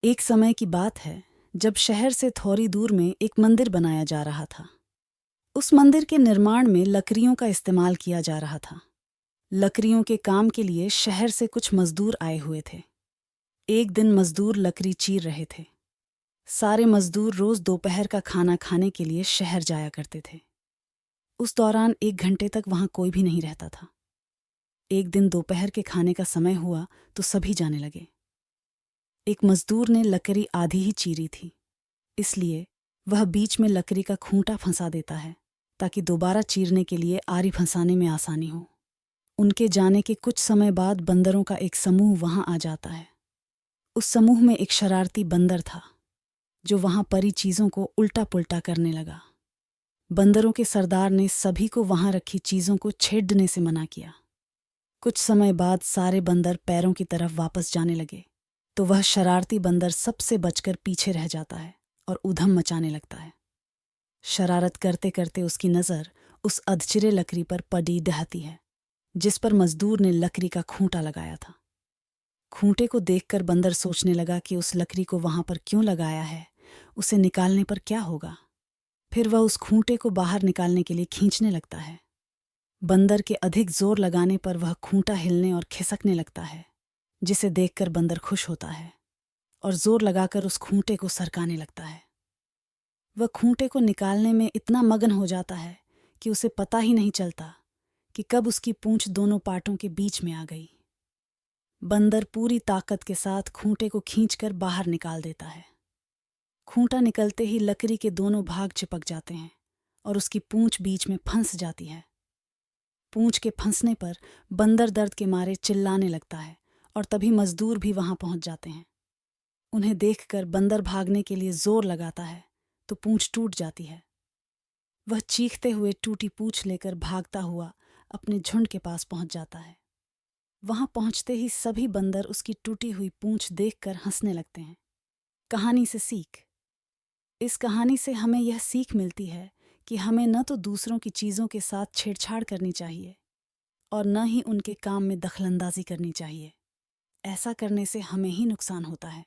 एक समय की बात है जब शहर से थोड़ी दूर में एक मंदिर बनाया जा रहा था। उस मंदिर के निर्माण में लकड़ियों का इस्तेमाल किया जा रहा था। लकड़ियों के काम के लिए शहर से कुछ मजदूर आए हुए थे। एक दिन मजदूर लकड़ी चीर रहे थे। सारे मजदूर रोज दोपहर का खाना खाने के लिए शहर जाया करते थे। उस दौरान 1 घंटे तक वहां कोई भी नहीं रहता था। एक दिन दोपहर के खाने का समय हुआ तो सभी जाने लगे। एक मजदूर ने लकड़ी आधी ही चीरी थी, इसलिए वह बीच में लकड़ी का खूंटा फंसा देता है ताकि दोबारा चीरने के लिए आरी फंसाने में आसानी हो। उनके जाने के कुछ समय बाद बंदरों का एक समूह वहां आ जाता है। उस समूह में एक शरारती बंदर था जो वहां पड़ी चीजों को उल्टा पुल्टा करने लगा। बंदरों के सरदार ने सभी को वहां रखी चीजों को छेड़ने से मना किया। कुछ समय बाद सारे बंदर पैरों की तरफ वापस जाने लगे तो वह शरारती बंदर सबसे बचकर पीछे रह जाता है और ऊधम मचाने लगता है। शरारत करते करते उसकी नज़र उस अधचिरे लकड़ी पर पड़ी डहती है जिस पर मजदूर ने लकड़ी का खूंटा लगाया था। खूंटे को देखकर बंदर सोचने लगा कि उस लकड़ी को वहां पर क्यों लगाया है, उसे निकालने पर क्या होगा। फिर वह उस खूंटे को बाहर निकालने के लिए खींचने लगता है। बंदर के अधिक जोर लगाने पर वह खूंटा हिलने और खिसकने लगता है, जिसे देखकर बंदर खुश होता है और जोर लगाकर उस खूंटे को सरकाने लगता है। वह खूंटे को निकालने में इतना मगन हो जाता है कि उसे पता ही नहीं चलता कि कब उसकी पूंछ दोनों पाटों के बीच में आ गई। बंदर पूरी ताकत के साथ खूंटे को खींचकर बाहर निकाल देता है। खूंटा निकलते ही लकड़ी के दोनों भाग चिपक जाते हैं और उसकी पूंछ बीच में फंस जाती है। पूंछ के फंसने पर बंदर दर्द के मारे चिल्लाने लगता है और तभी मजदूर भी वहां पहुंच जाते हैं। उन्हें देखकर बंदर भागने के लिए जोर लगाता है तो पूंछ टूट जाती है। वह चीखते हुए टूटी पूंछ लेकर भागता हुआ अपने झुंड के पास पहुंच जाता है। वहां पहुंचते ही सभी बंदर उसकी टूटी हुई पूंछ देखकर हंसने लगते हैं। कहानी से सीख। इस कहानी से हमें यह सीख मिलती है कि हमें न तो दूसरों की चीज़ों के साथ छेड़छाड़ करनी चाहिए और न ही उनके काम में दखलंदाजी करनी चाहिए। ऐसा करने से हमें ही नुकसान होता है।